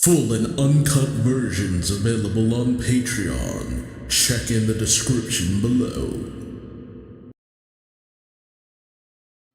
Full and uncut versions available on Patreon. Check in the description below.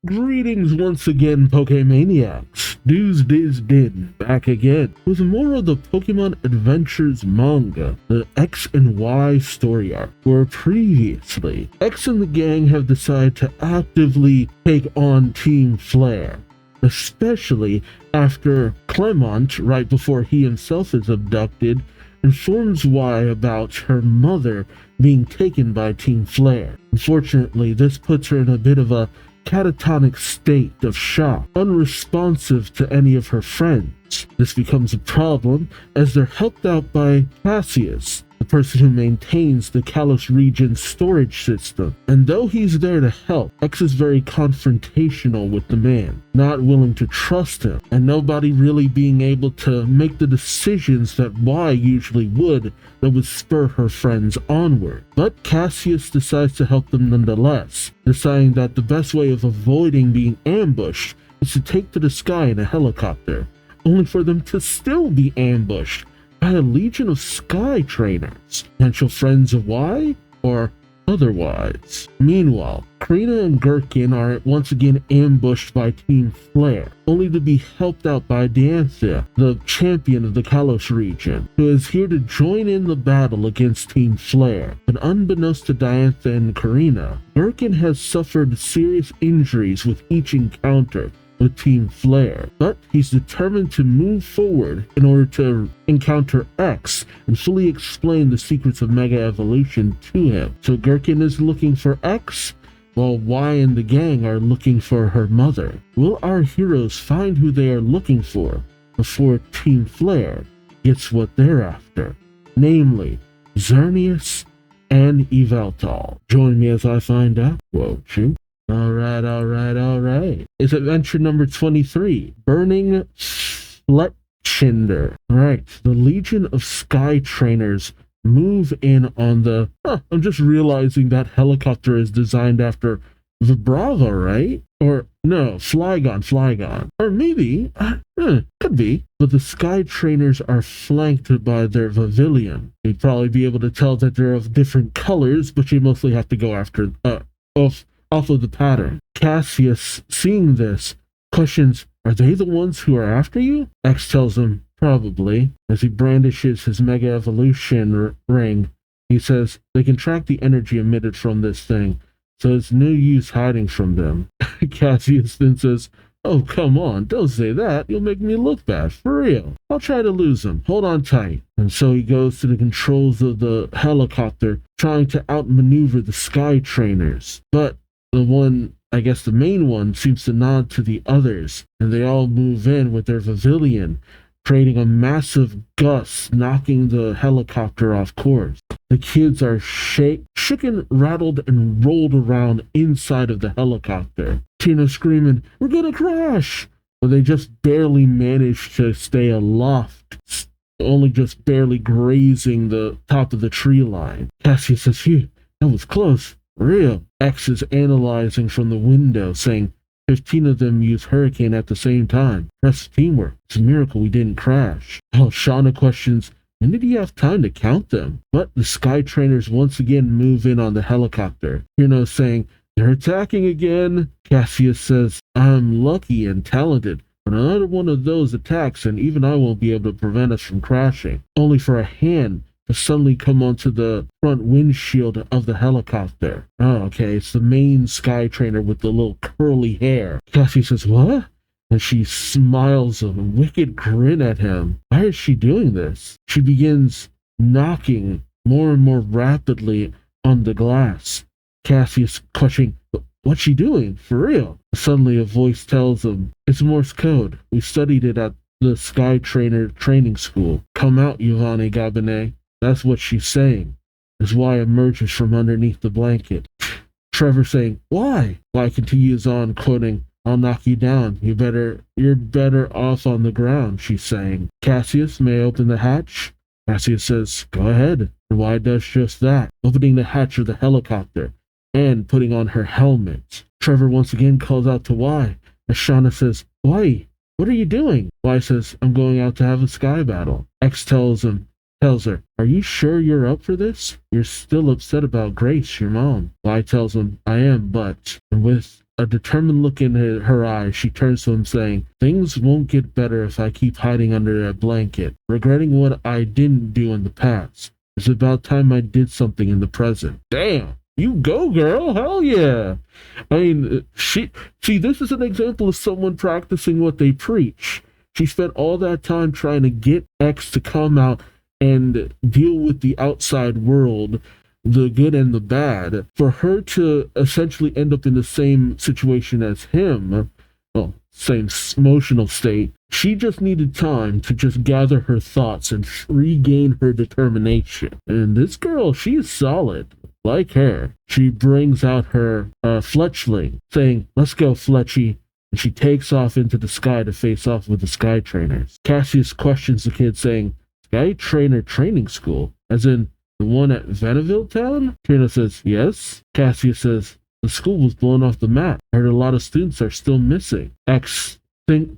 Greetings once again, Pokemaniacs. Duuz-Diz-Din back again with more of the Pokemon Adventures manga, the X and Y story arc, where previously X and the gang have decided to actively take on Team Flare, especially after Clement, right before he himself is abducted, informs Y about her mother being taken by Team Flare. Unfortunately, this puts her in a bit of a catatonic state of shock, unresponsive to any of her friends. This becomes a problem as they're helped out by Cassius, the person who maintains the Kalos region's storage system. And though he's there to help, X is very confrontational with the man, not willing to trust him, and nobody really being able to make the decisions that Y usually would that would spur her friends onward. But Cassius decides to help them nonetheless, deciding that the best way of avoiding being ambushed is to take to the sky in a helicopter, only for them to still be ambushed by a legion of sky trainers, potential friends of Y or otherwise. Meanwhile, Karina and Gherkin are once again ambushed by Team Flare, only to be helped out by Diantha, the champion of the Kalos region, who is here to join in the battle against Team Flare. But unbeknownst to Diantha and Karina, Gherkin has suffered serious injuries with each encounter with Team Flare, but he's determined to move forward in order to encounter X and fully explain the secrets of Mega Evolution to him. So Gherkin is looking for X, while Y and the gang are looking for her mother. Will our heroes find who they are looking for before Team Flare gets what they're after? Namely, Xerneas and Yveltal. Join me as I find out, won't you? Alright. It's adventure number 23, Burning Fletchinder. Right, the Legion of Sky Trainers move in on the... I'm just realizing that helicopter is designed after Vibrava, right? Or, no, Flygon. Or maybe, could be. But the Sky Trainers are flanked by their Pavilion. You'd probably be able to tell that they're of different colors, but you mostly have to go after, off of the pattern. Cassius, seeing this, questions, are they the ones who are after you? X tells him, probably. As he brandishes his Mega Evolution ring, he says, they can track the energy emitted from this thing, so it's no use hiding from them. Cassius then says, oh, come on, don't say that. You'll make me look bad, for real. I'll try to lose him. Hold on tight. And so he goes to the controls of the helicopter, trying to outmaneuver the Sky Trainers. But the main one seems to nod to the others, and they all move in with their Pavilion, creating a massive gust, knocking the helicopter off course. The kids are shaken, rattled, and rolled around inside of the helicopter. Tina screaming, we're gonna crash! But they just barely manage to stay aloft, only just barely grazing the top of the tree line. Cassie says, phew, that was close. Real. X is analyzing from the window, saying 15 of them use Hurricane at the same time. That's teamwork. It's a miracle we didn't crash. Oh, Shauna questions, when did he have time to count them? But the Sky Trainers once again move in on the helicopter. Hirno saying, they're attacking again. Cassius says, I'm lucky and talented, but another one of those attacks and even I won't be able to prevent us from crashing. Only for a hand to suddenly come onto the front windshield of the helicopter. Oh, okay, it's the main Sky Trainer with the little curly hair. Cassie says, what? And she smiles a wicked grin at him. Why is she doing this? She begins knocking more and more rapidly on the glass. Cassius questioning, what's she doing? For real? Suddenly a voice tells him, it's Morse code. We studied it at the Sky Trainer training school. Come out, Giovanni Gabinet. That's what she's saying, as Y emerges from underneath the blanket. Trevor saying, why? Y continues on, quoting, I'll knock you down. You're better off on the ground, she's saying. Cassius, may I open the hatch? Cassius says, go ahead. And Y does just that, opening the hatch of the helicopter and putting on her helmet. Trevor once again calls out to Y, as Shauna says, Y, What are you doing? Y says, I'm going out to have a sky battle. X tells her, are you sure you're up for this? You're still upset about Grace, your mom. Y tells him, I am, but... And with a determined look in her eyes, she turns to him saying, things won't get better if I keep hiding under a blanket, regretting what I didn't do in the past. It's about time I did something in the present. Damn! You go, girl! Hell yeah! I mean, see, this is an example of someone practicing what they preach. She spent all that time trying to get X to come out and deal with the outside world, the good and the bad. For her to essentially end up in the same situation as him, well, same emotional state, she just needed time to just gather her thoughts and regain her determination. And this girl, she is solid. Like her, she brings out her fletchling, saying, let's go, Fletchy. And she takes off into the sky to face off with the Sky Trainers. Cassius questions the kid, saying, Sky Trainer Training School? As in, the one at Vanderbilt Town? Trina says, yes. Cassius says, the school was blown off the map. I heard a lot of students are still missing. X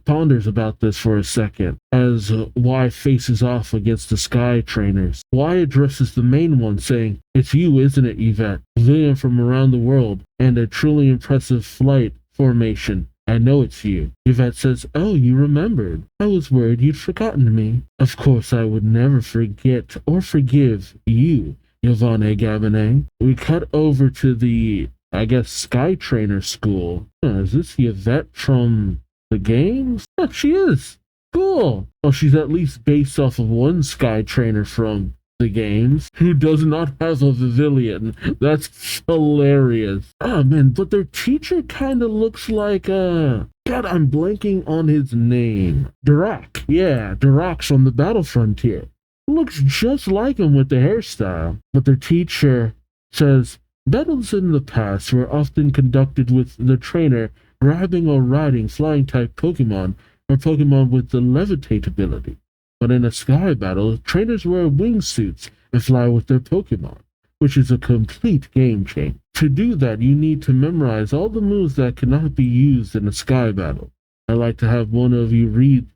ponders about this for a second as Y faces off against the Sky Trainers. Y addresses the main one, saying, it's you, isn't it, Yvette? Pavilion from around the world, and a truly impressive flight formation. I know it's you. Yvette says, oh, you remembered. I was worried you'd forgotten me. Of course I would never forget or forgive you, Yvonne Gabinet. We cut over to the, I guess, Sky Trainer School. Is this Yvette from the games? Oh, she is. Cool. Well, she's at least based off of one Sky Trainer from the games who does not have a pavilion. That's hilarious. Oh man, but their teacher kind of looks like God, I'm blanking on his name. Durak. Yeah, Durak's from the Battlefront here. Looks just like him with the hairstyle. But their teacher says battles in the past were often conducted with the trainer grabbing or riding flying type Pokemon or Pokemon with the levitate ability. But in a sky battle, trainers wear wingsuits and fly with their Pokemon, which is a complete game change. To do that, you need to memorize all the moves that cannot be used in a sky battle. I'd like to have one of you read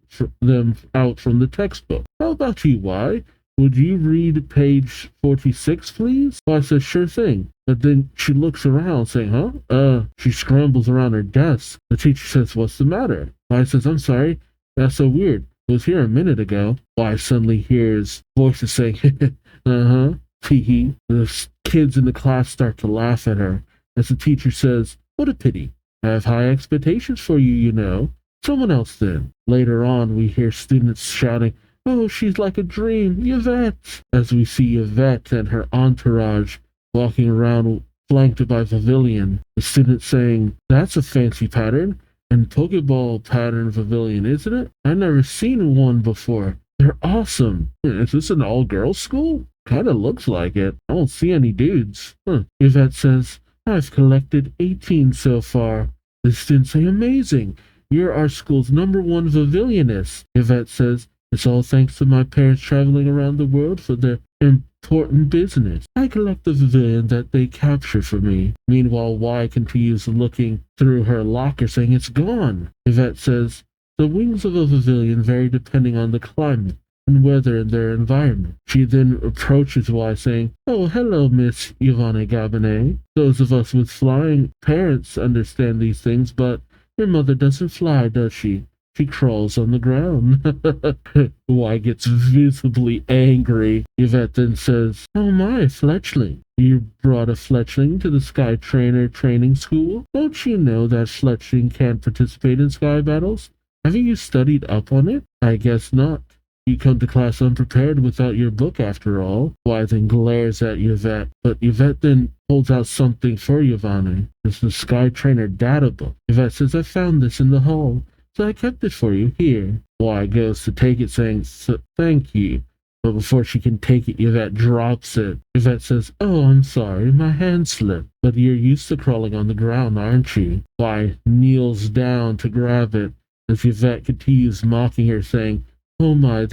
them out from the textbook. How about you, Y? Would you read page 46, please? Y says, sure thing. But then she looks around saying, huh? She scrambles around her desk. The teacher says, what's the matter? Y says, I'm sorry. That's so weird. Was here a minute ago. Y suddenly hears voices saying, uh-huh, tee-hee. The kids in the class start to laugh at her as the teacher says, what a pity. I have high expectations for you, you know. Someone else then. Later on, we hear students shouting, oh, she's like a dream, Yvette. As we see Yvette and her entourage walking around flanked by Pavilion. The student saying, that's a fancy pattern. And Pokeball pattern pavilion, isn't it? I've never seen one before. They're awesome. Is this an all-girls school? Kinda looks like it. I don't see any dudes. Yvette says, I've collected 18 so far. The students say, amazing. You're our school's #1 pavilionist. Yvette says, it's all thanks to my parents traveling around the world for their important business. I collect the pavilion that they capture for me. Meanwhile, Y continues looking through her locker, saying it's gone. Yvette says, the wings of a pavilion vary depending on the climate and weather in their environment. She then approaches Y, saying, oh, hello, Miss Yvonne Gabinet. Those of us with flying parents understand these things, but your mother doesn't fly, does she? She crawls on the ground. Y gets visibly angry. Yvette then says, oh my, fletchling. You brought a fletchling to the Sky Trainer Training School? Don't you know that fletchling can't participate in sky battles? Haven't you studied up on it? I guess not. You come to class unprepared without your book after all. Y then glares at Yvette, but Yvette then holds out something for Yvonne. It's the Sky Trainer data book. Yvette says, I found this in the hall. So I kept it for you here. Y goes to take it, saying, thank you. But before she can take it, Yvette drops it. Yvette says, oh, I'm sorry, my hand slipped. But you're used to crawling on the ground, aren't you? Y kneels down to grab it, as Yvette continues mocking her, saying, oh my,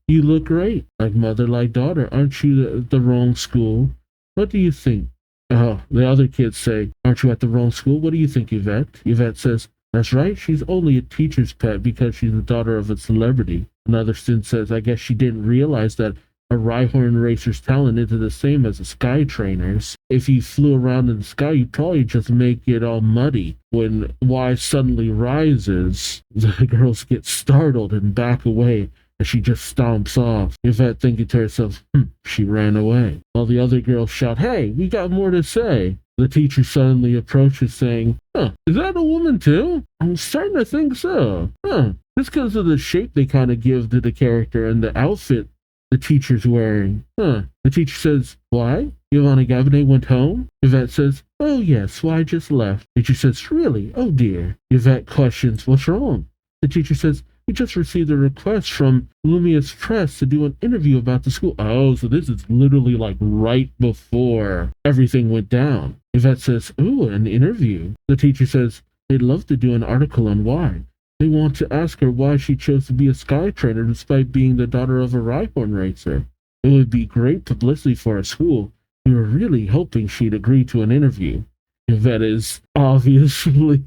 you look great. Like mother, like daughter. Aren't you at the wrong school? What do you think? Oh, the other kids say, aren't you at the wrong school? What do you think, Yvette? Yvette says, That's right, she's only a teacher's pet because she's the daughter of a celebrity. Another student says, I guess she didn't realize that a Rhyhorn racer's talent isn't the same as a sky trainer's. If you flew around in the sky, you'd probably just make it all muddy. When Y suddenly rises, the girls get startled and back away as she just stomps off. Yvette thinking to herself, she ran away. While the other girls shout, hey, we got more to say. The teacher suddenly approaches saying, is that a woman too? I'm starting to think so. Just because of the shape they kind of give to the character and the outfit the teacher's wearing. The teacher says, why? Giovanni Gabine went home? Yvette says, oh yes, why I just left. The teacher says, really? Oh dear. Yvette questions, what's wrong? The teacher says, we just received a request from Lumia's Press to do an interview about the school. Oh, so this is literally like right before everything went down. Yvette says, ooh, an interview. The teacher says, they'd love to do an article on why. They want to ask her why she chose to be a sky trainer despite being the daughter of a Rhyhorn racer. It would be great publicity for our school. We were really hoping she'd agree to an interview. Yvette is obviously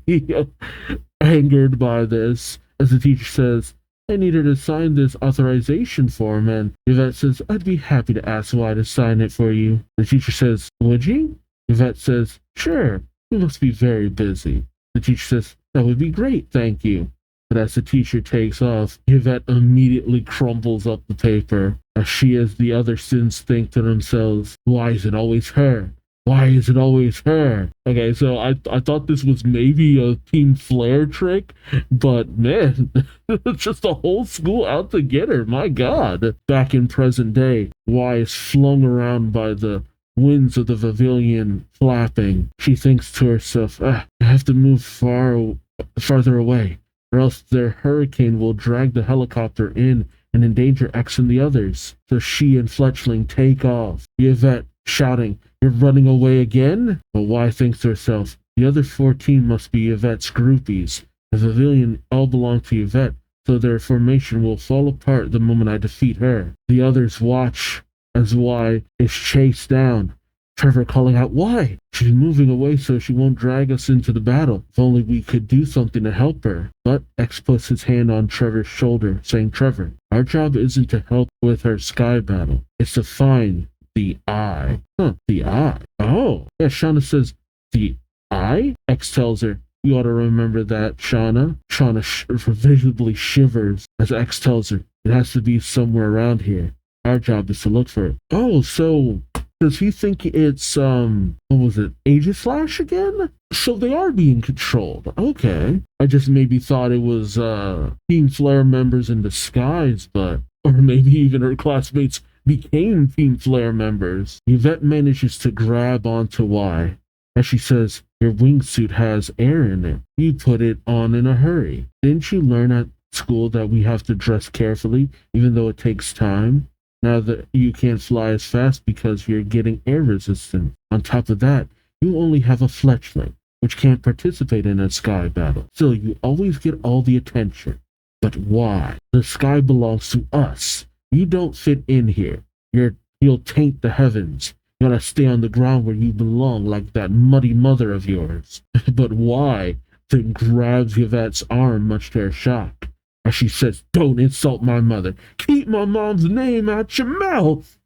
angered by this, as the teacher says, I need her to sign this authorization form, and Yvette says, I'd be happy to ask why to sign it for you. The teacher says, would you? Yvette says, sure, you must be very busy. The teacher says, that would be great, thank you. But as the teacher takes off, Yvette immediately crumbles up the paper, as she as the other students think to themselves, why is it always her? Why is it always her? Okay, so I thought this was maybe a Team Flare trick, but man, it's just the whole school out to get her, my god. Back in present day, Y is flung around by the winds of the pavilion flapping. She thinks to herself, I have to move farther away, or else their hurricane will drag the helicopter in and endanger X and the others. So she and Fletchling take off, Yvette shouting, you're running away again? But Y thinks to herself, the other 14 must be Yvette's groupies. The pavilion all belong to Yvette, so their formation will fall apart the moment I defeat her. The others watch as Y is chased down. Trevor calling out, why? She's moving away so she won't drag us into the battle. If only we could do something to help her. But X puts his hand on Trevor's shoulder, saying, Trevor, our job isn't to help with her sky battle. It's to find the eye. The eye. Oh. Yeah, Shauna says, the eye? X tells her, you ought to remember that, Shauna. Shauna visibly shivers as X tells her, it has to be somewhere around here. Our job is to look for it. Oh, so does he think it's, what was it, Aegislash again? So they are being controlled. Okay. I just maybe thought it was, Team Flare members in disguise, but, or maybe even her classmates became Team Flare members. Yvette manages to grab onto Y. As she says, your wingsuit has air in it. You put it on in a hurry. Didn't you learn at school that we have to dress carefully, even though it takes time? Now that you can't fly as fast because you're getting air resistance. On top of that, you only have a fletchling, which can't participate in a sky battle. Still, you always get all the attention. But why? The sky belongs to us. You don't fit in here. You'll taint the heavens. You gotta stay on the ground where you belong, like that muddy mother of yours. But why? Then grabs Yvette's arm, much to her shock. As she says, don't insult my mother. Keep my mom's name out your mouth.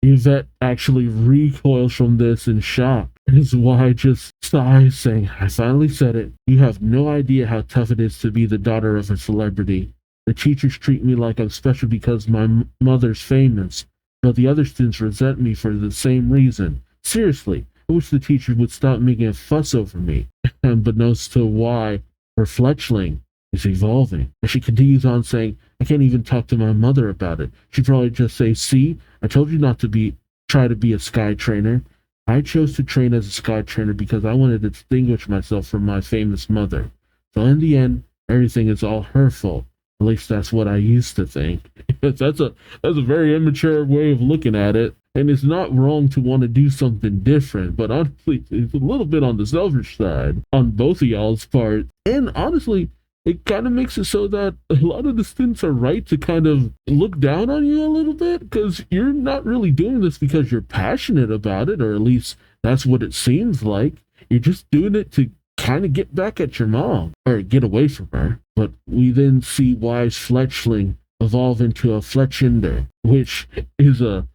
Yvette actually recoils from this in shock. His wife just sighs, saying, I finally said it. You have no idea how tough it is to be the daughter of a celebrity. The teachers treat me like I'm special because my mother's famous, but the other students resent me for the same reason. Seriously, I wish the teachers would stop making a fuss over me. But knows to why her fletchling is evolving. And she continues on saying, I can't even talk to my mother about it. She'd probably just say, see, I told you not to try to be a sky trainer. I chose to train as a sky trainer because I wanted to distinguish myself from my famous mother. So in the end, everything is all her fault. At least that's what I used to think. That's a very immature way of looking at it. And it's not wrong to want to do something different, but honestly, it's a little bit on the selfish side on both of y'all's part. And honestly, it kind of makes it so that a lot of the students are right to kind of look down on you a little bit, because you're not really doing this because you're passionate about it, or at least that's what it seems like. You're just doing it to kind of get back at your mom, or get away from her. But we then see Y's fletchling evolve into a Fletchinder, which is a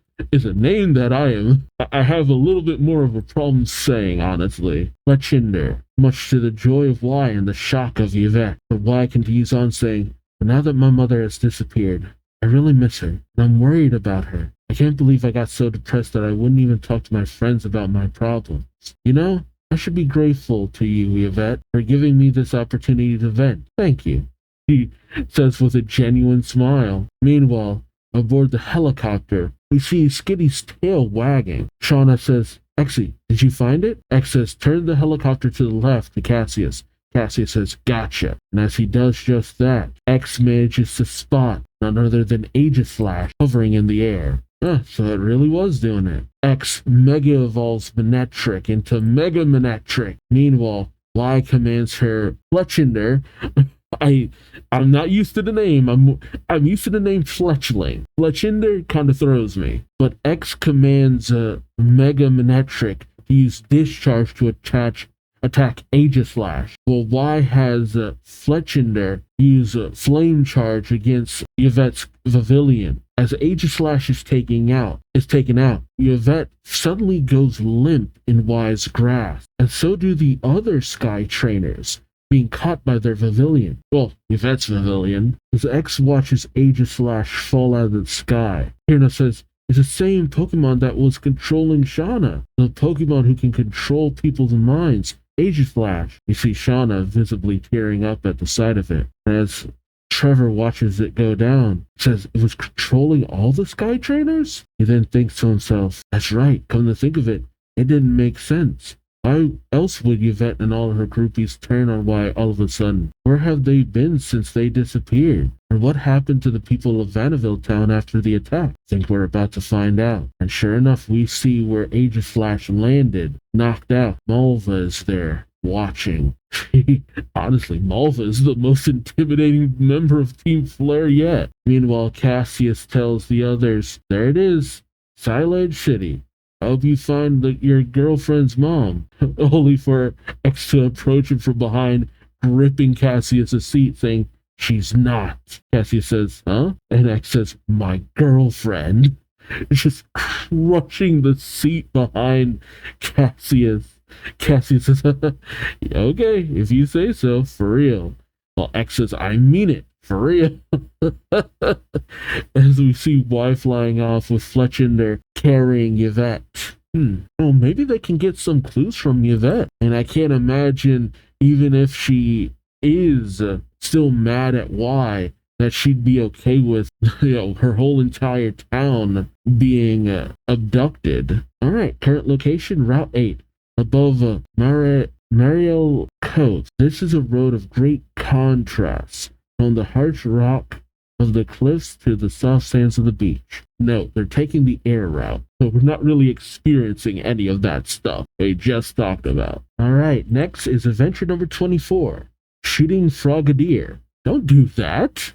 name that I have a little bit more of a problem saying, honestly. Fletchinder, much to the joy of Y and the shock of Yvette. But Y continues on saying, but now that my mother has disappeared, I really miss her, and I'm worried about her. I can't believe I got so depressed that I wouldn't even talk to my friends about my problems. You know, I should be grateful to you, Yvette, for giving me this opportunity to vent. Thank you, he says with a genuine smile. Meanwhile, aboard the helicopter, we see Skitty's tail wagging. Shauna says, Exy, did you find it? X says, turn the helicopter to the left to Cassius. Cassius says, gotcha. And as he does just that, X manages to spot none other than Aegislash hovering in the air. So it really was doing it. X mega evolves Manectric into Mega Manectric. Meanwhile, Y commands her Fletchinder. I'm not used to the name. I'm used to the name Fletchling. Fletchinder kind of throws me. But X commands Mega Manectric to use Discharge to attack Aegislash. Well, Y has Fletchinder use Flame Charge against Yvette's Pavilion. As Aegislash is taken out, Yvette suddenly goes limp in Y's grasp, and so do the other Sky Trainers, being caught by their Pavilion. Well, Yvette's Pavilion. As X watches Aegislash fall out of the sky, Hirna says, it's the same Pokemon that was controlling Shauna, the Pokemon who can control people's minds. Aegislash. You see Shauna visibly tearing up at the sight of it. As Trevor watches it go down, says it was controlling all the Sky Trainers? He then thinks to himself, that's right, come to think of it, it didn't make sense. Why else would Yvette and all of her groupies turn on Y all of a sudden? Where have they been since they disappeared? And what happened to the people of Vanderbilt Town after the attack? I think we're about to find out. And sure enough, we see where Aegislash landed, knocked out. Malva is there, watching. Honestly, Malva is the most intimidating member of Team Flare yet. Meanwhile, Cassius tells the others, there it is, Silage City. I hope you find your girlfriend's mom. Only for X to approach him from behind, gripping Cassius' seat, saying, she's not. Cassius says, huh? And X says, my girlfriend. Just crushing the seat behind Cassius. Cassius says, okay, if you say so, for real. Well, X says, I mean it, for real. As we see Y flying off with Fletchinder carrying Yvette. Oh, maybe they can get some clues from Yvette. And I can't imagine, even if she is still mad at Y, that she'd be okay with, her whole entire town being abducted. All right, current location, Route 8. Above Mariel Coast. This is a road of great contrast, from the harsh rock of the cliffs to the soft sands of the beach. No, they're taking the air route, so we're not really experiencing any of that stuff we just talked about. Alright, next is adventure number 24, Shooting Frogadier. Don't do that!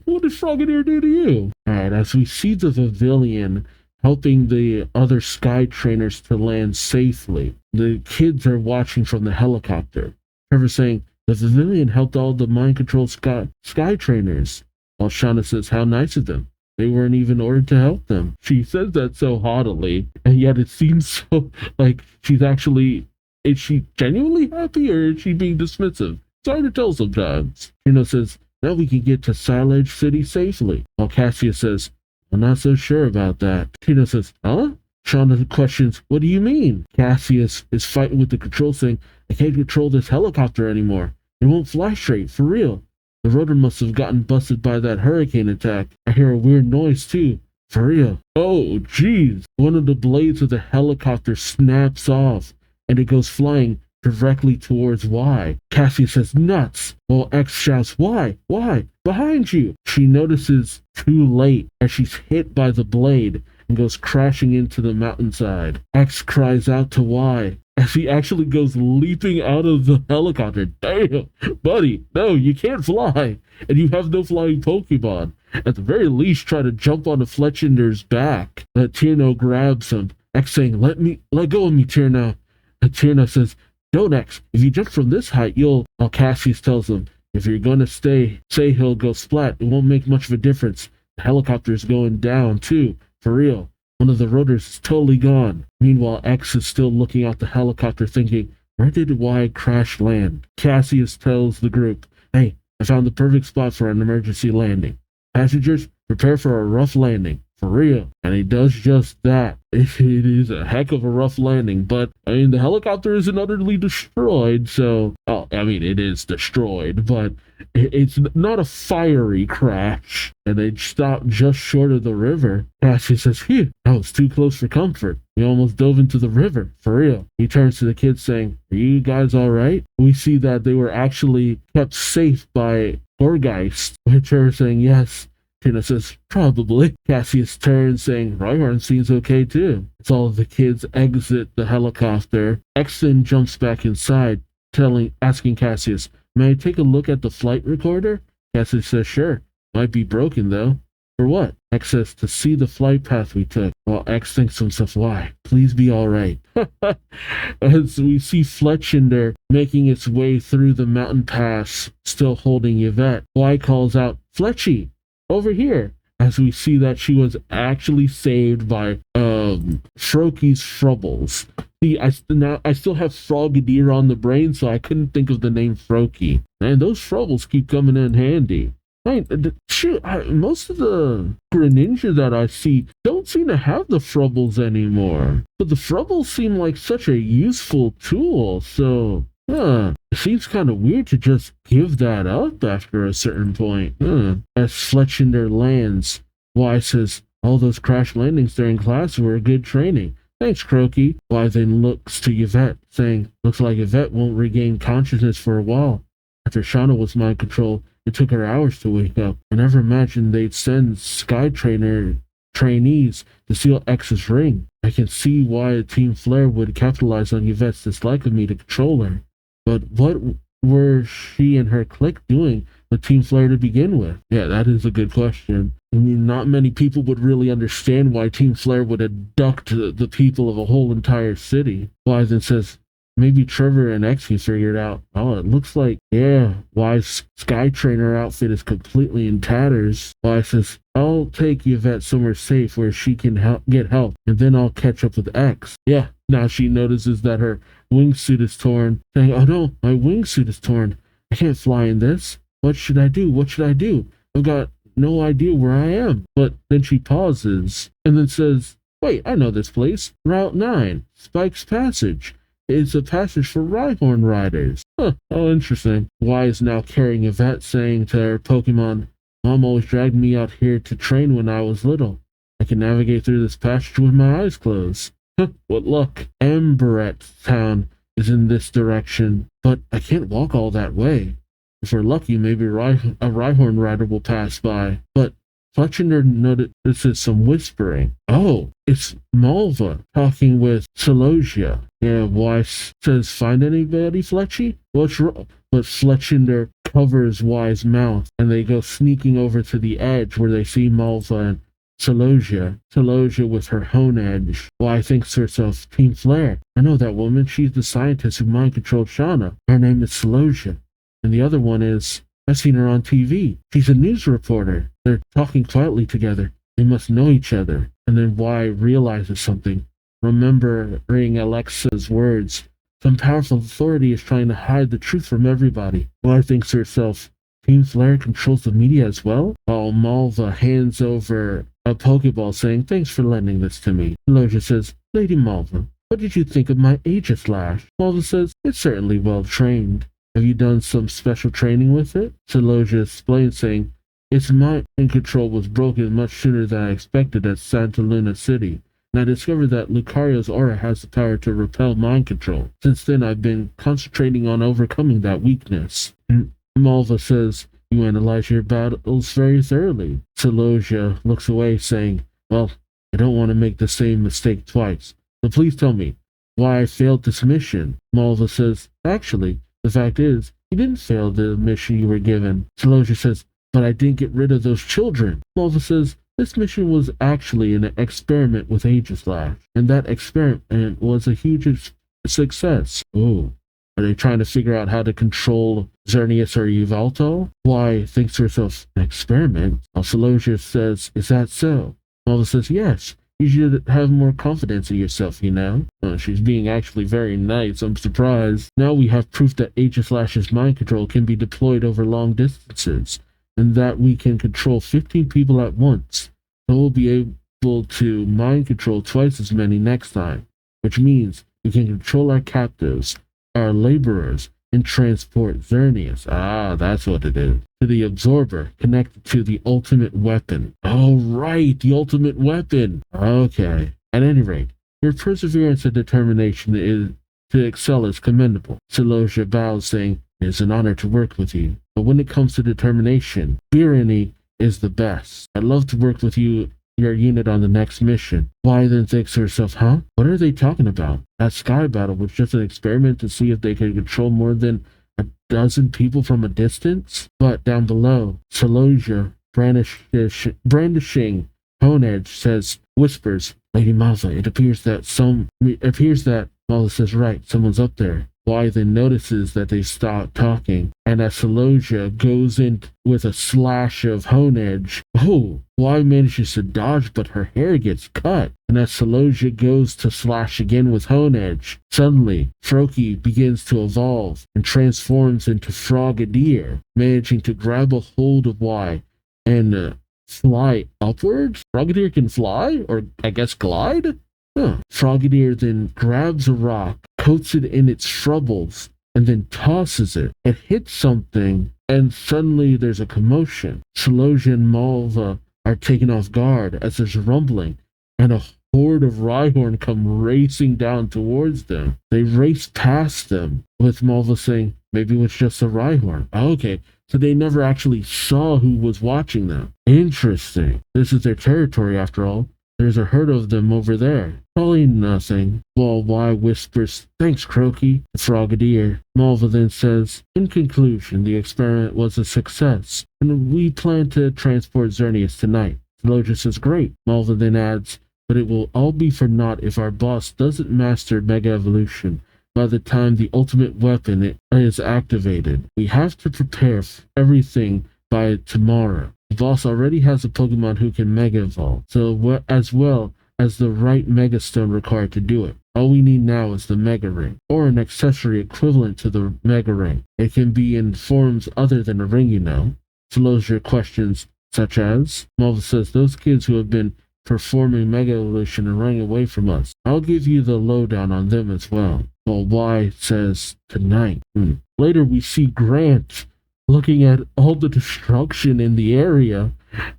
What did Frogadier do to you? Alright, as we see the Pavilion helping the other Sky Trainers to land safely, the kids are watching from the helicopter. Trevor saying, the Pavilion helped all the mind-controlled Sky Trainers. While Shauna says, how nice of them. They weren't even ordered to help them. She says that so haughtily, and yet it seems so like she's actually... Is she genuinely happy, or is she being dismissive? It's hard to tell sometimes. Trino says, now we can get to Silage City safely. While Cassius says, I'm not so sure about that. Trino says, huh? Shauna questions, what do you mean? Cassius is fighting with the control, saying, I can't control this helicopter anymore. It won't fly straight, for real. The rotor must have gotten busted by that hurricane attack. I hear a weird noise, too. For real. Oh, jeez. One of the blades of the helicopter snaps off, and it goes flying directly towards Y. Cassius says, nuts. While X shouts, why? Why? Behind you. She notices too late as she's hit by the blade and goes crashing into the mountainside. X cries out to Y as he actually goes leaping out of the helicopter. Damn, buddy, no, you can't fly, and you have no flying Pokemon. At the very least, try to jump onto Fletchinder's back. Tierno grabs him. X saying, let go of me, Tierno. And Tierno says, Don't X. If you jump from this height, you'll... Well, Cassius tells him, if you're going to say he'll go splat, it won't make much of a difference. The helicopter's going down, too. For real. One of the rotors is totally gone. Meanwhile, X is still looking out the helicopter thinking, where did Y crash land? Cassius tells the group, hey, I found the perfect spot for an emergency landing. Passengers, prepare for a rough landing. For real. And he does just that. It is a heck of a rough landing, but, I mean, the helicopter isn't utterly destroyed, so... Oh, I mean, it is destroyed, but it's not a fiery crash. And they stop just short of the river. Cassius says, phew, that was too close for comfort. We almost dove into the river, for real. He turns to the kids saying, are you guys alright? We see that they were actually kept safe by Gorgeist, which are saying yes. Tina says, probably. Cassius turns, saying, Rhyhorn seems okay too. As all of the kids exit the helicopter, X then jumps back inside, asking Cassius, may I take a look at the flight recorder? Cassius says, sure. Might be broken though. For what? X says, to see the flight path we took. While X thinks to himself, why? Please be alright. As we see Fletchinder making its way through the mountain pass, still holding Yvette, Y calls out, Fletchy! Over here, as we see that she was actually saved by Froaky's Frubbles. See, I still have Frogadier on the brain, so I couldn't think of the name Froaky. And those Frubbles keep coming in handy. Most of the Greninja that I see don't seem to have the Frubbles anymore. But the Frubbles seem like such a useful tool, so... it seems kind of weird to just give that up after a certain point. As Fletchinder lands, Y says, all those crash landings during class were good training. Thanks, Croaky. Y then looks to Yvette, saying, looks like Yvette won't regain consciousness for a while. After Shauna was mind controlled, it took her hours to wake up. I never imagined they'd send Sky Trainer trainees to steal X's ring. I can see why Team Flare would capitalize on Yvette's dislike of me to control her. But what were she and her clique doing with Team Flare to begin with? Yeah, that is a good question. I mean, not many people would really understand why Team Flare would abduct the people of a whole entire city. Y then says, maybe Trevor and X can figure it out. Oh, it looks like, yeah, Y's Sky Trainer outfit is completely in tatters. Y says, I'll take Yvette somewhere safe where she can get help, and then I'll catch up with X. Yeah, now she notices that her wingsuit is torn, saying, oh no, my wingsuit is torn. I can't fly in this. What should I do? What should I do? I've got no idea where I am. But then she pauses, and then says, wait, I know this place. Route 9, Spike's Passage. It's a passage for Rhyhorn riders. Huh, oh, interesting. Y is now carrying Yvette, saying to her Pokemon, Mom always dragged me out here to train when I was little. I can navigate through this passage with my eyes closed. Huh, what luck. Emberet Town is in this direction, but I can't walk all that way. If we're lucky, maybe a Rhyhorn rider will pass by. But Fletchinder notices some whispering. Oh, it's Malva talking with Celosia. Yeah, Y says, find anybody, Fletchy? What's wrong? But Fletchinder covers Y's mouth, and they go sneaking over to the edge where they see Malva and Celosia with her hone edge. Y thinks to herself, Team Flare. I know that woman. She's the scientist who mind-controlled Shauna. Her name is Celosia. And the other one is, I've seen her on TV. She's a news reporter. They're talking quietly together. They must know each other. And then Y realizes something. Remembering Alexa's words, some powerful authority is trying to hide the truth from everybody. Y thinks to herself, Team Flare controls the media as well? While Malva hands over a Pokeball saying, thanks for lending this to me. Celosia says, Lady Malva, what did you think of my Aegislash? Malva says, it's certainly well trained. Have you done some special training with it? Celosia explains, saying, its mind control was broken much sooner than I expected at Santa Luna City, and I discovered that Lucario's aura has the power to repel mind control. Since then, I've been concentrating on overcoming that weakness. Malva says, you analyze your battles very thoroughly. Celosia looks away, saying, well, I don't want to make the same mistake twice, so please tell me why I failed this mission. Malva says, actually, the fact is, you didn't fail the mission you were given. Celosia says, but I didn't get rid of those children. Malva says, this mission was actually an experiment with Aegislash, and that experiment was a huge success. Oh, Are they trying to figure out how to control Xerneas or Yveltal? Fly thinks to herself, an experiment? Alcelosia says, is that so? Malva says, yes. You should have more confidence in yourself, you know? She's being actually very nice. I'm surprised. Now we have proof that Aegislash's mind control can be deployed over long distances, and that we can control 15 people at once. So we'll be able to mind control twice as many next time, which means we can control our captives, our laborers, and transport Xerneas. Ah, that's what it is. To the absorber connected to the ultimate weapon. Oh, right, the ultimate weapon. Okay. At any rate, your perseverance and determination to excel is commendable. Celosia bows, saying, it is an honor to work with you. But when it comes to determination, Birani is the best. I'd love to work with you, your unit, on the next mission. Why then thinks to herself, huh? What are they talking about? That sky battle was just an experiment to see if they could control more than a dozen people from a distance? But down below, Celosia, brandishing Hone Edge, whispers, Lady Malva, it appears that Malva says, right, someone's up there. Why then notices that they stop talking, and as Celosia goes in with a slash of Hone Edge, Why manages to dodge, but her hair gets cut. And as Celosia goes to slash again with Hone Edge, suddenly Froakie begins to evolve and transforms into Frogadier, managing to grab a hold of Y and fly upwards. Frogadier can fly, or I guess glide? Frogadier then grabs a rock, coats it in its troubles, and then tosses it. It hits something, and suddenly there's a commotion. Celosia and Malva are taken off guard as there's rumbling, and a horde of Rhyhorn come racing down towards them. They race past them, with Malva saying, maybe it was just a Rhyhorn. Okay, so they never actually saw who was watching them. Interesting. This is their territory after all. There's a herd of them over there. Probably nothing. While Y whispers, thanks, Croaky, to Frogadier. Malva then says, in conclusion, the experiment was a success, and we plan to transport Xerneas tonight. Celosia says, great. Malva then adds, but it will all be for naught if our boss doesn't master Mega Evolution by the time the ultimate weapon is activated. We have to prepare everything by tomorrow. The boss already has a Pokemon who can Mega Evolve, so as well as the right Mega Stone required to do it. All we need now is the Mega Ring, or an accessory equivalent to the Mega Ring. It can be in forms other than a ring, you know. Celosia questions, such as? Malva says, those kids who have been performing Mega Evolution and running away from us. I'll give you the lowdown on them as well. While Y says, tonight. Later we see Grant looking at all the destruction in the area,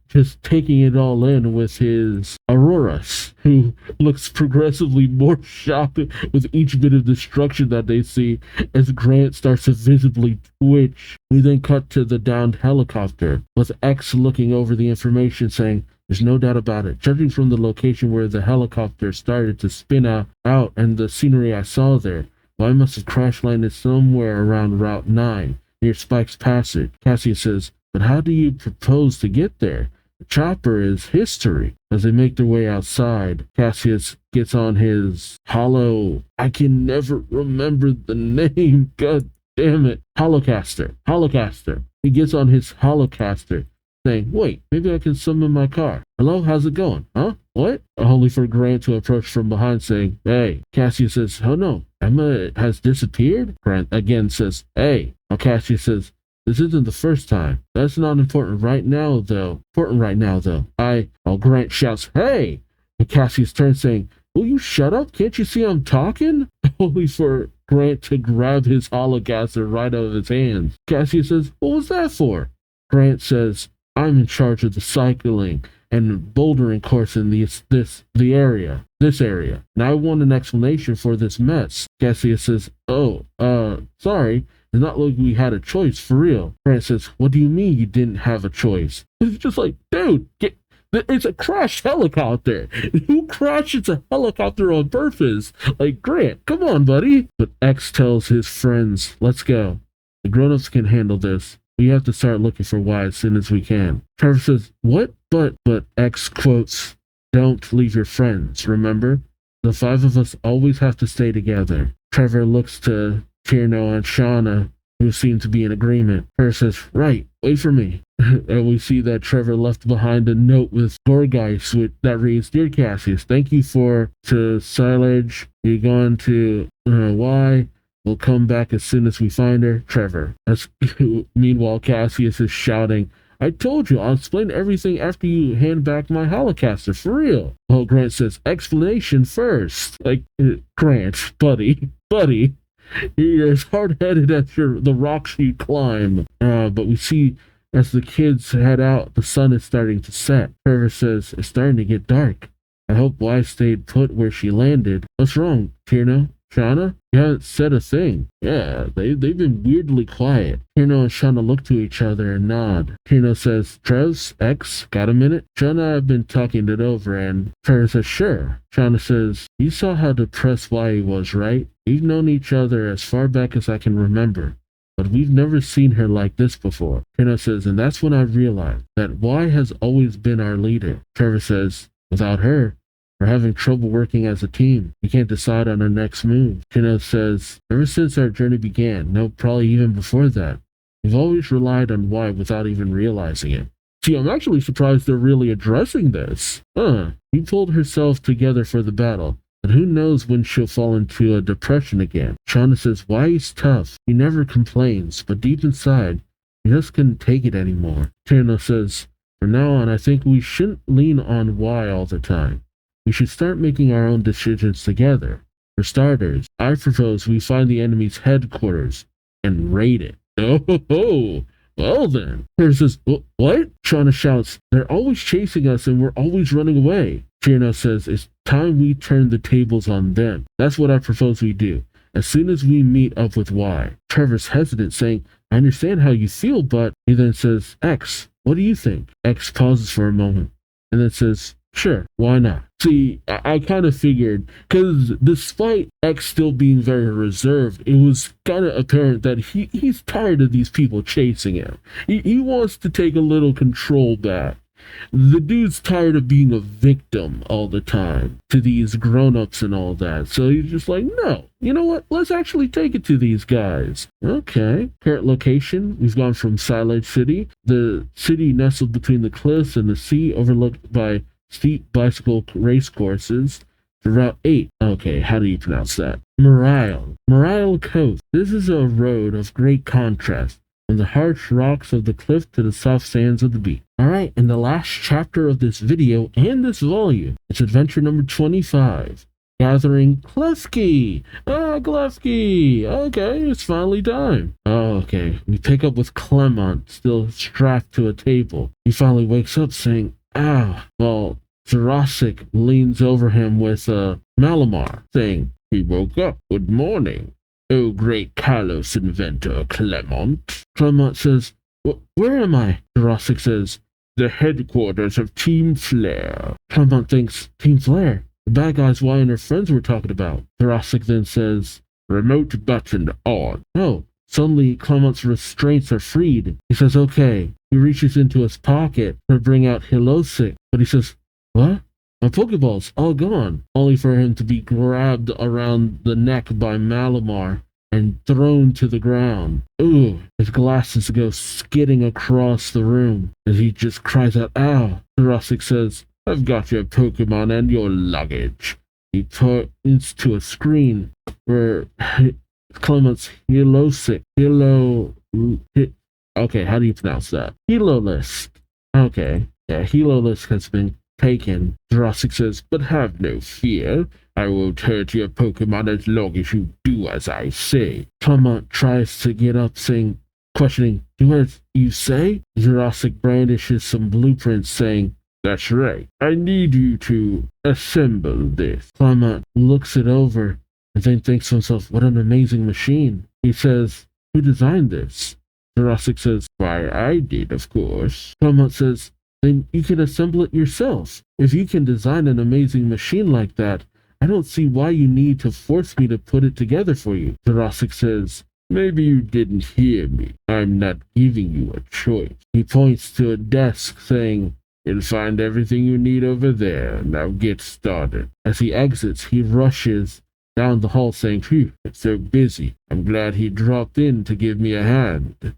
just taking it all in with his Auroras, who looks progressively more shocked with each bit of destruction that they see as Grant starts to visibly twitch. We then cut to the downed helicopter, with X looking over the information saying, there's no doubt about it. Judging from the location where the helicopter started to spin out and the scenery I saw there, I must have crash landed somewhere around Route 9. Near Spike's Passage. Cassia says, but how do you propose to get there? The chopper is history. As they make their way outside, Cassius gets on his I can never remember the name, god damn it. Holocaster. He gets on his Holocaster, saying, wait, maybe I can summon my car. Hello, how's it going? Huh? What? Only for Grant to approach from behind saying, hey. Cassius says, oh no, Emma has disappeared? Grant again says, hey. Now Cassius says, this isn't the first time. That's not important right now, though. Grant shouts, hey. And Cassius turns saying, will you shut up? Can't you see I'm talking? Only for Grant to grab his Holocaster right out of his hands. Cassius says, what was that for? Grant says, I'm in charge of the cycling and bouldering course in this area. And I want an explanation for this mess. Cassius says, sorry. It's not like we had a choice, for real. Grant says, what do you mean you didn't have a choice? It's just like, dude, it's a crashed helicopter. Who crashes a helicopter on purpose? Like, Grant, come on, buddy. But X tells his friends, let's go. The grown-ups can handle this. We have to start looking for Y as soon as we can. Trevor says, what? But X quotes, don't leave your friends, remember? The five of us always have to stay together. Trevor looks to Tierno and Shauna, who seem to be in agreement. Trevor says, right, wait for me. And we see that Trevor left behind a note with Gorgeist that reads, Dear Cassius, thank you to silage. You're going to why? We'll come back as soon as we find her. Trevor. Meanwhile, Cassius is shouting, I told you, I'll explain everything after you hand back my holocaster, for real. Well, Grant says, explanation first. Like, Grant, buddy, you're as hard-headed as the rocks you climb. But we see as the kids head out, the sun is starting to set. Trevor says, it's starting to get dark. I hope Wise stayed put where she landed. What's wrong, Tierno? Shauna? You haven't said a thing. Yeah, they've been weirdly quiet. Tierno and Shauna look to each other and nod. Tierno says, Trevs, X, got a minute? Shauna and I have been talking it over, and Trevor says, sure. Shauna says, you saw how depressed Wai was, right? We've known each other as far back as I can remember, but we've never seen her like this before. Tierno says, and that's when I realized that Wai has always been our leader. Trevor says, without her, we're having trouble working as a team. We can't decide on our next move. Tierno says, ever since our journey began, no, probably even before that, we've always relied on Wai without even realizing it. See, I'm actually surprised they're really addressing this. She pulled herself together for the battle, but who knows when she'll fall into a depression again. Shauna says, Wai is tough. He never complains, but deep inside, he just couldn't take it anymore. Tierno says, from now on, I think we shouldn't lean on Wai all the time. We should start making our own decisions together. For starters, I propose we find the enemy's headquarters and raid it. Oh, well then. Tierno says, what? Shauna shouts, they're always chasing us and we're always running away. Tierno says, it's time we turn the tables on them. That's what I propose we do, as soon as we meet up with Wai. Trevor's hesitant, saying, I understand how you feel, but... He then says, X, what do you think? X pauses for a moment, and then says, sure, why not? See, I kind of figured, because despite X still being very reserved, it was kind of apparent that he's tired of these people chasing him. He wants to take a little control back. The dude's tired of being a victim all the time to these grown-ups and all that. So he's just like, no, you know what? Let's actually take it to these guys. Okay. Current location, we've gone from Silage City, the city nestled between the cliffs and the sea, overlooked by steep bicycle race courses, to Route 8. Okay, how do you pronounce that? Morile Coast. This is a road of great contrast, from the harsh rocks of the cliff to the soft sands of the beach. Alright, and the last chapter of this video and this volume, it's adventure number 25, Gathering Klefki. Klefki! Okay, it's finally time. Okay, we pick up with Clement, still strapped to a table. He finally wakes up saying, well, Jurassic leans over him with Malamar, saying, he woke up. Good morning. Oh, great Kalos inventor, Clement. Clement says, where am I? Jurassic says, the headquarters of Team Flare. Clement thinks, Team Flare? The bad guys Wai and her friends were talking about. Jurassic then says, remote button on. Oh, suddenly Clement's restraints are freed. He says, okay. He reaches into his pocket to bring out Hilosic, but he says, what? My Pokeball's all gone, only for him to be grabbed around the neck by Malamar and thrown to the ground. Ooh, his glasses go skidding across the room as he just cries out, ow. Jurassic says, I've got your Pokemon and your luggage. He points to a screen where Clement's Hilosic, okay, how do you pronounce that? Hilolist. Okay, yeah, Hilolist has been taken. Jurassic says, but have no fear. I won't hurt your Pokemon as long as you do as I say. Clement tries to get up, questioning, do as you say? Jurassic brandishes some blueprints, saying, that's right. I need you to assemble this. Clement looks it over and then thinks to himself, what an amazing machine. He says, who designed this? Jurassic says, why, I did, of course. Clement says, then you can assemble it yourself. If you can design an amazing machine like that, I don't see why you need to force me to put it together for you. Jurassic says, maybe you didn't hear me. I'm not giving you a choice. He points to a desk, saying, you'll find everything you need over there. Now get started. As he exits, he rushes down the hall saying, phew, it's so busy. I'm glad he dropped in to give me a hand.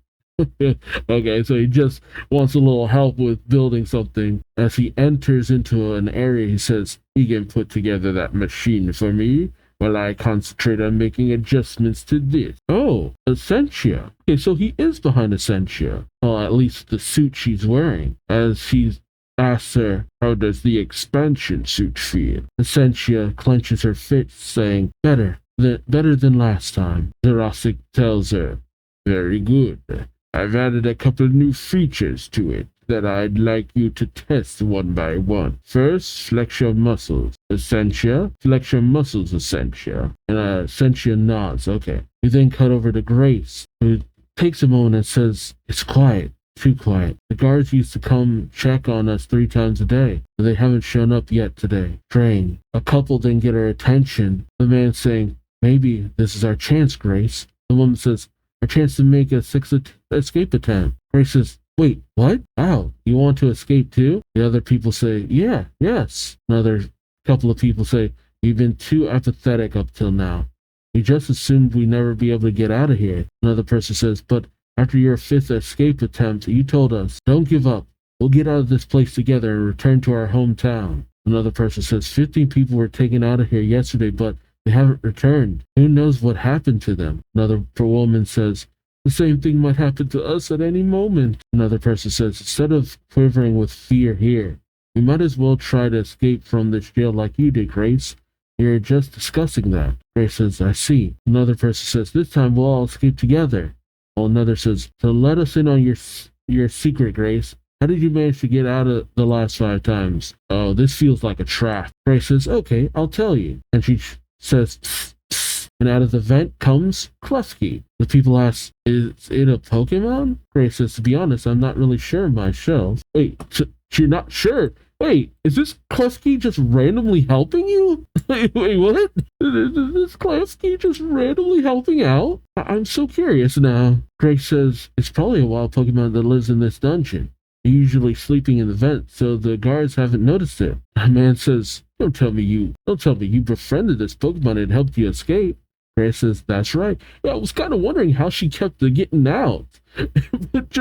Okay, so he just wants a little help with building something. As he enters into an area, he says, he can put together that machine for me while I concentrate on making adjustments to this. Oh, Essentia. Okay, so he is behind Essentia. Well, at least the suit she's wearing. As he asks her, how does the expansion suit feel? Essentia clenches her fist, saying, better than last time. Jurassic tells her, very good. I've added a couple of new features to it that I'd like you to test one by one. First, flex your muscles. Essentia, flex your muscles, Essentia. And Essentia nods, okay. We then cut over to Grace, who takes a moment and says, it's quiet, too quiet. The guards used to come check on us 3 times a day, but they haven't shown up yet today. Strange. A couple then get her attention. The man saying, maybe this is our chance, Grace. The woman says, our chance to make a 6th escape attempt. Grace says, wait, what? Wow, you want to escape too? The other people say, yeah, yes. Another couple of people say, you've been too apathetic up till now. We just assumed we'd never be able to get out of here. Another person says, but after your 5th escape attempt, you told us, don't give up. We'll get out of this place together and return to our hometown. Another person says, 15 people were taken out of here yesterday, but they haven't returned. Who knows what happened to them? Another woman says, the same thing might happen to us at any moment. Another person says, instead of quivering with fear here, we might as well try to escape from this jail like you did, Grace. You're just discussing that. Grace says, I see. Another person says, this time we'll all escape together. While another says, so let us in on your secret, Grace. How did you manage to get out of the last 5 times? Oh, this feels like a trap. Grace says, okay, I'll tell you. And she says, psst, psst, and out of the vent comes Klefki. The people ask, is it a Pokemon? Grace says, to be honest, I'm not really sure myself. Wait, you're not sure? Wait, is this Klefki just randomly helping you? Wait, what? Is this Klefki just randomly helping out? I'm so curious now. Grace says, it's probably a wild Pokemon that lives in this dungeon. They're usually sleeping in the vent, so the guards haven't noticed it. A man says, don't tell me you befriended this Pokemon and helped you escape. Grace says, that's right. Yeah, I was kind of wondering how she kept getting out. But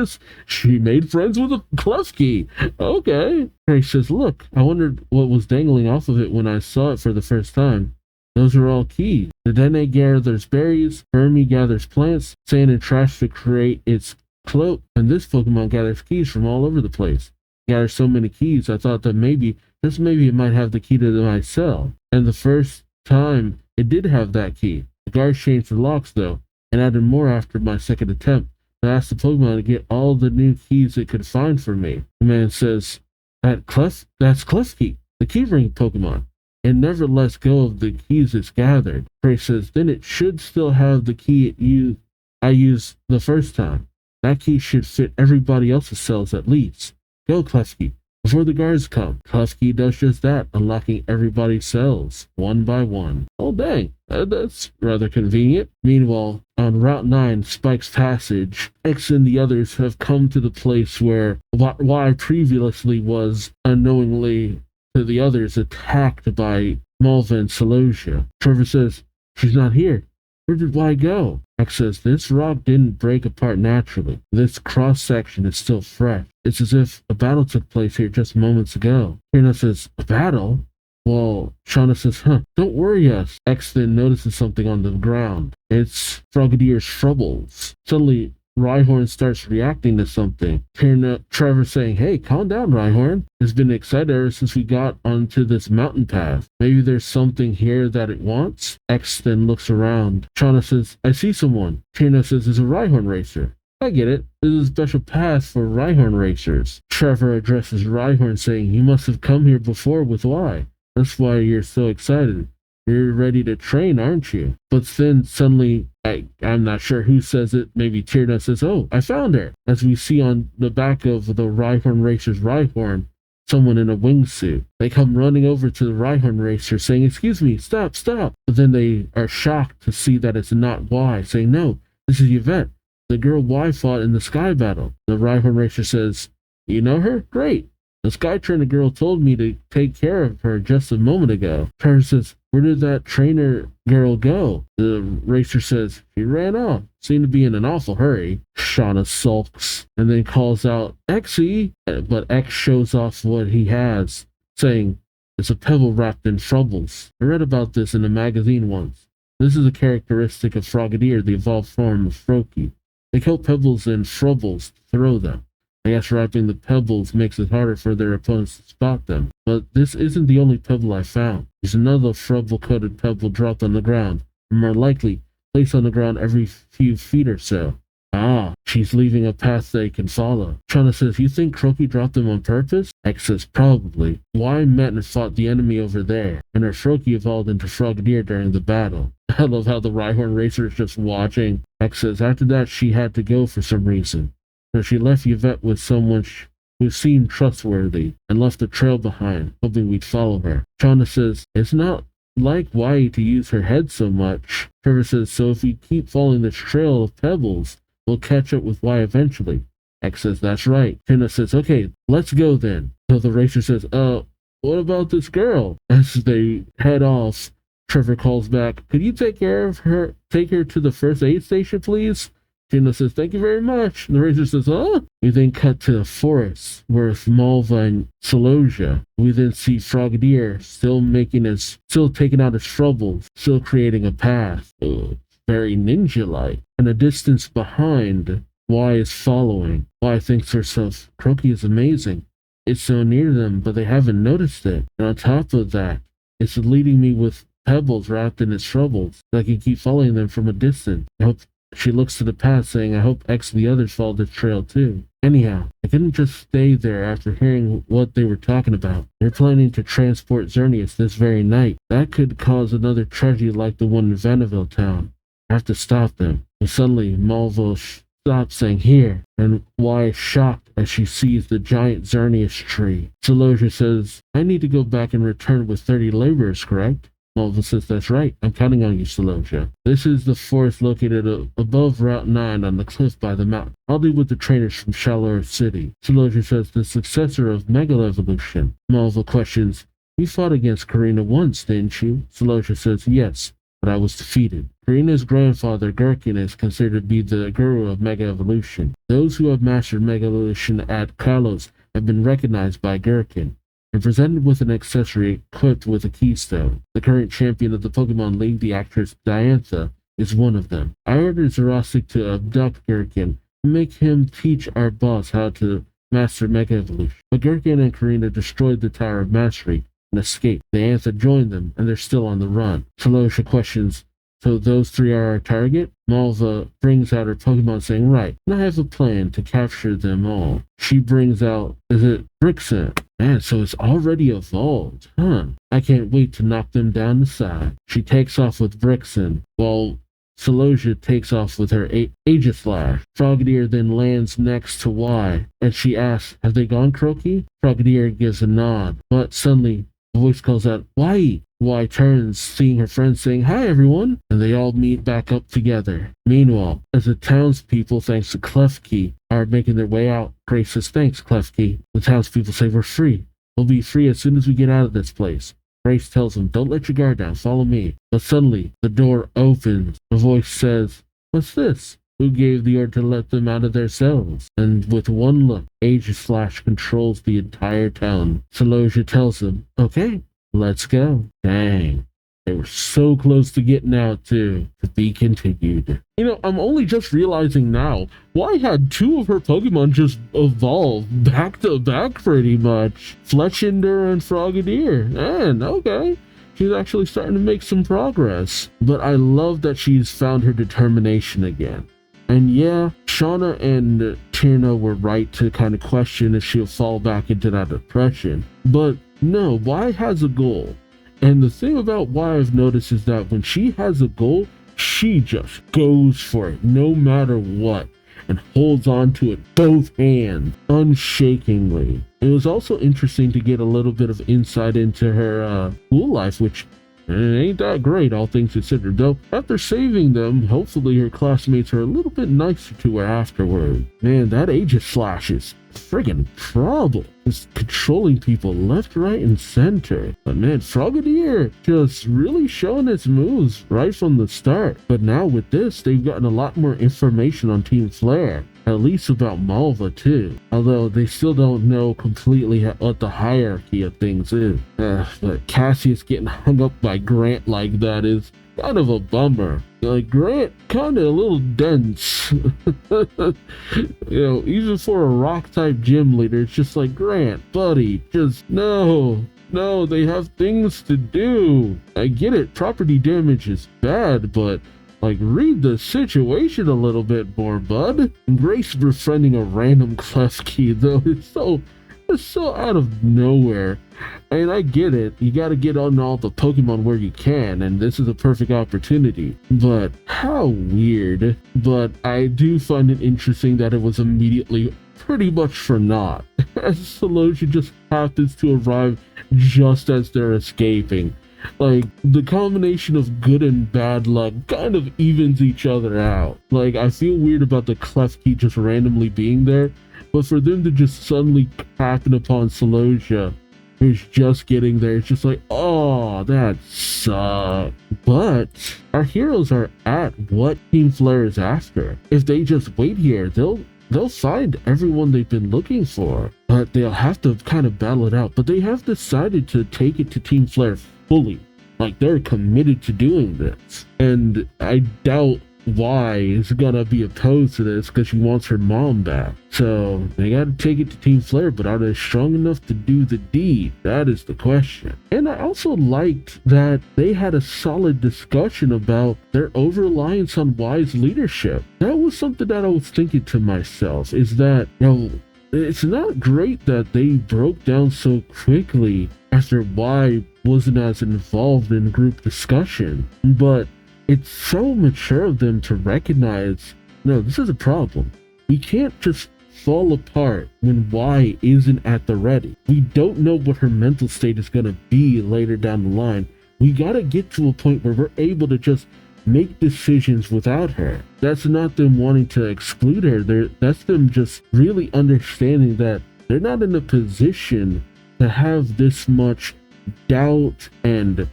she made friends with a Klefki. Okay. Grace says, look, I wondered what was dangling off of it when I saw it for the first time. Those are all keys. The Dene gathers berries, Hermie gathers plants, sand and trash to create its cloak, and this Pokemon gathers keys from all over the place. It gathers so many keys, I thought that maybe it might have the key to my cell. And the first time, it did have that key. The guards changed the locks, though, and added more after my 2nd attempt. I asked the Pokemon to get all the new keys it could find for me. The man says, that's Klefki, the key ring Pokemon. It never lets go of the keys it's gathered. Grace says, then it should still have the key I used the first time. That key should fit everybody else's cells at least. Go, Klefki, before the guards come. Klefki does just that, unlocking everybody's cells, one by one. Oh, dang, that's rather convenient. Meanwhile, on Route 9, Spike's Passage, X and the others have come to the place where Y previously was unknowingly to the others attacked by Malva and Celosia. Trevor says, she's not here. Where did Y go? X says, this rock didn't break apart naturally. This cross-section is still fresh. It's as if a battle took place here just moments ago. Trina says, a battle? Well, Shauna says, don't worry us. X then notices something on the ground. It's Frogadier's Frubbles. Suddenly, Rhyhorn starts reacting to something. Trevor saying, hey, calm down, Rhyhorn. It's been excited ever since we got onto this mountain path. Maybe there's something here that it wants? X then looks around. Shauna says, I see someone. Trina says, it's a Rhyhorn racer. I get it. This is a special path for Rhyhorn racers. Trevor addresses Rhyhorn saying, you must have come here before with Y. That's why you're so excited. You're ready to train, aren't you? But then suddenly, I'm not sure who says it. Maybe Tierna says, oh, I found her. As we see on the back of the Rhyhorn racer's Rhyhorn, someone in a wingsuit. They come running over to the Rhyhorn racer saying, excuse me, stop. But then they are shocked to see that it's not Y, saying, no, this is Yvette, the girl Y fought in the Sky Battle. The Rhyhorn racer says, you know her? Great. The Sky Trainer girl told me to take care of her just a moment ago. Trevor says, where did that trainer girl go? The racer says, she ran off. Seemed to be in an awful hurry. Shauna sulks and then calls out, Exy, but X shows off what he has, saying, it's a pebble wrapped in frubbles. I read about this in a magazine once. This is a characteristic of Frogadier, the evolved form of Froakie. They coat pebbles in frubbles to throw them. I guess wrapping the pebbles makes it harder for their opponents to spot them. But this isn't the only pebble I found. There's another frubble-coated pebble dropped on the ground, and more likely, placed on the ground every few feet or so. Ah, she's leaving a path they can follow. Shauna says, you think Croaky dropped them on purpose? X says, probably. Why met and fought the enemy over there, and her Froakie evolved into Frogadier during the battle. I love how the Rhyhorn racer is just watching. X says, after that she had to go for some reason. So she left Yvette with someone who seemed trustworthy, and left a trail behind, hoping we'd follow her. Shauna says, it's not like Y to use her head so much. Trevor says, so if we keep following this trail of pebbles, we'll catch up with Y eventually. X says, that's right. Tina says, okay, let's go then. So the racer says, what about this girl? As they head off, Trevor calls back, could you take her to the first aid station, please? Tina says, thank you very much. And the racer says, huh? We then cut to the forest with Malva and Celosia. We then see Frogadier still taking out his troubles, still creating a path. Very ninja-like. And a distance behind, Y is following. Y thinks to herself, Croaky is amazing. It's so near them, but they haven't noticed it. And on top of that, it's leading me with pebbles wrapped in its troubles, so I can keep following them from a distance. She looks to the path, saying, I hope X and the others follow this trail too. Anyhow, I couldn't just stay there after hearing what they were talking about. They're planning to transport Xerneas this very night. That could cause another tragedy like the one in Vanderbilt town. I have to stop them. And suddenly, Malva stops, saying, here, and Y is shocked as she sees the giant Xerneas tree. Celosia says, I need to go back and return with 30 laborers, correct? Malva says, that's right. I'm counting on you, Celosia. This is the forest located above Route 9 on the cliff by the mountain. I'll deal with the trainers from Shallow Earth City. Celosia says, the successor of Mega Evolution. Malva questions, you fought against Karina once, didn't you? Celosia says, yes, but I was defeated. Karina's grandfather, Gherkin, is considered to be the guru of Mega Evolution. Those who have mastered Mega Evolution at Kalos have been recognized by Gherkin and presented with an accessory equipped with a keystone. The current champion of the Pokemon League, the actress Diantha, is one of them. I ordered Zerostic to abduct Gherkin and make him teach our boss how to master Mega Evolution. But Gherkin and Karina destroyed the Tower of Mastery and escaped. Diantha joined them, and they're still on the run. Celosia questions, so those three are our target? Malva brings out her Pokemon, saying, right, and I have a plan to capture them all. She brings out, is it Brixen? Man, so it's already evolved, huh? I can't wait to knock them down the side. She takes off with Brixen, while Celosia takes off with her Aegislash. Frogadier then lands next to Y, and she asks, have they gone, Croaky? Frogadier gives a nod, but suddenly a voice calls out, Y! Y turns, seeing her friends, saying, hi everyone, and they all meet back up together. Meanwhile, as the townspeople, thanks to Klefki, are making their way out, Grace says, thanks, Klefki. The townspeople say, we're free. We'll be free as soon as we get out of this place. Grace tells them, don't let your guard down, follow me. But suddenly, the door opens. A voice says, what's this? Who gave the order to let them out of their cells? And with one look, Aegislash controls the entire town. Celosia tells them, okay, let's go. Dang. They were so close to getting out, too. To be continued. You know, I'm only just realizing now, why had two of her Pokemon just evolve back to back pretty much? Fletchinder and Frogadier. Man, okay. She's actually starting to make some progress. But I love that she's found her determination again. And yeah, Shauna and Tierna were right to kind of question if she'll fall back into that depression. But no, Y has a goal. And the thing about Y I've noticed is that when she has a goal, she just goes for it no matter what and holds on to it both hands unshakingly. It was also interesting to get a little bit of insight into her school life, which ain't that great, all things considered, though after saving them, hopefully her classmates are a little bit nicer to her afterward. Man, that Aegislash is friggin' problem. Just controlling people left, right, and center. But man, Frogadier just really showing its moves right from the start. But now with this, they've gotten a lot more information on Team Flare. At least about Malva too. Although they still don't know completely what the hierarchy of things is. But Cassius getting hung up by Grant like that is kind of a bummer. Like, Grant kinda a little dense. Even for a rock type gym leader, it's just like, Grant, buddy, just no, they have things to do. I get it, property damage is bad, but like, read the situation a little bit more, bud. Grace befriending a random clef key, though, it's so out of nowhere. I mean, I get it. You gotta get on all the Pokemon where you can, and this is a perfect opportunity. But how weird. But I do find it interesting that it was immediately pretty much for naught. As Solosia just happens to arrive just as they're escaping. Like, the combination of good and bad luck kind of evens each other out. Like, I feel weird about the Klefki just randomly being there, but for them to just suddenly happen upon Solosia, who's just getting there, it's just like, oh, that sucks. But our heroes are at what Team Flare is after. If they just wait here, they'll find everyone they've been looking for, but they'll have to kind of battle it out. But they have decided to take it to Team Flare fully. Like, they're committed to doing this. And I doubt Y is gonna be opposed to this because she wants her mom back. So they gotta take it to Team Flare, but are they strong enough to do the deed? That is the question. And I also liked that they had a solid discussion about their over-reliance on Y's leadership. That was something that I was thinking to myself, is that, it's not great that they broke down so quickly after Y wasn't as involved in group discussion, but it's so mature of them to recognize, no, this is a problem. We can't just fall apart when Y isn't at the ready. We don't know what her mental state is going to be later down the line. We got to get to a point where we're able to just make decisions without her. That's not them wanting to exclude her. That's them just really understanding that they're not in a position to have this much doubt and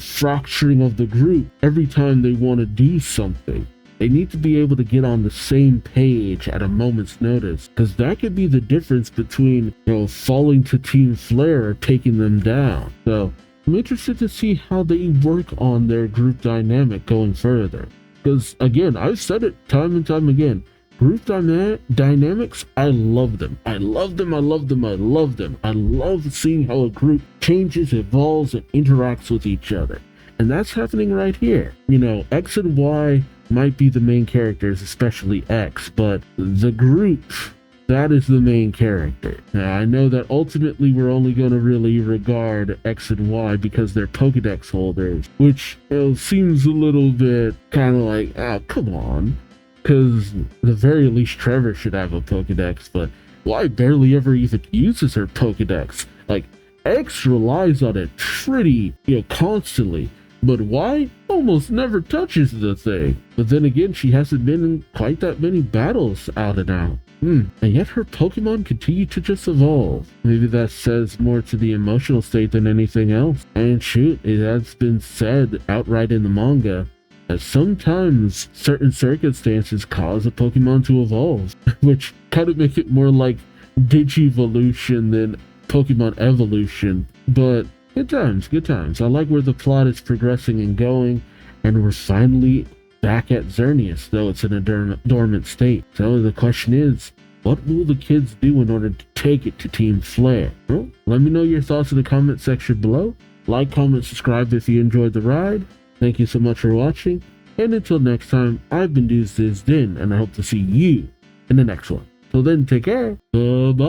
fracturing of the group every time they want to do something. They need to be able to get on the same page at a moment's notice, because that could be the difference between falling to Team Flare or taking them down. So I'm interested to see how they work on their group dynamic going further, because again, I've said it time and time again, group dynamics, I love them. I love them. I love them. I love them. I love seeing how a group changes, evolves, and interacts with each other. And that's happening right here. X and Y might be the main characters, especially X, but the group, that is the main character. Now, I know that ultimately we're only going to really regard X and Y because they're Pokedex holders, which seems a little bit kind of like, come on. Because the very least Trevor should have a Pokedex, but Y barely ever even uses her Pokedex. Like, X relies on it pretty, constantly, but Y almost never touches the thing. But then again, she hasn't been in quite that many battles out and out. And yet her Pokemon continue to just evolve. Maybe that says more to the emotional state than anything else. And shoot, it has been said outright in the manga, sometimes certain circumstances cause a Pokemon to evolve, which kind of make it more like Digivolution than Pokemon evolution. But good times. I like where the plot is progressing and going, and we're finally back at Xerneas, though it's in a dormant state. So the question is, what will the kids do in order to take it to Team Flare? Well, let me know your thoughts in the comment section below. Like, comment, subscribe if you enjoyed the ride. Thank you so much for watching, and until next time, I've been Duuz-Diz-Din, and I hope to see you in the next one. Till then, take care. Bye-bye.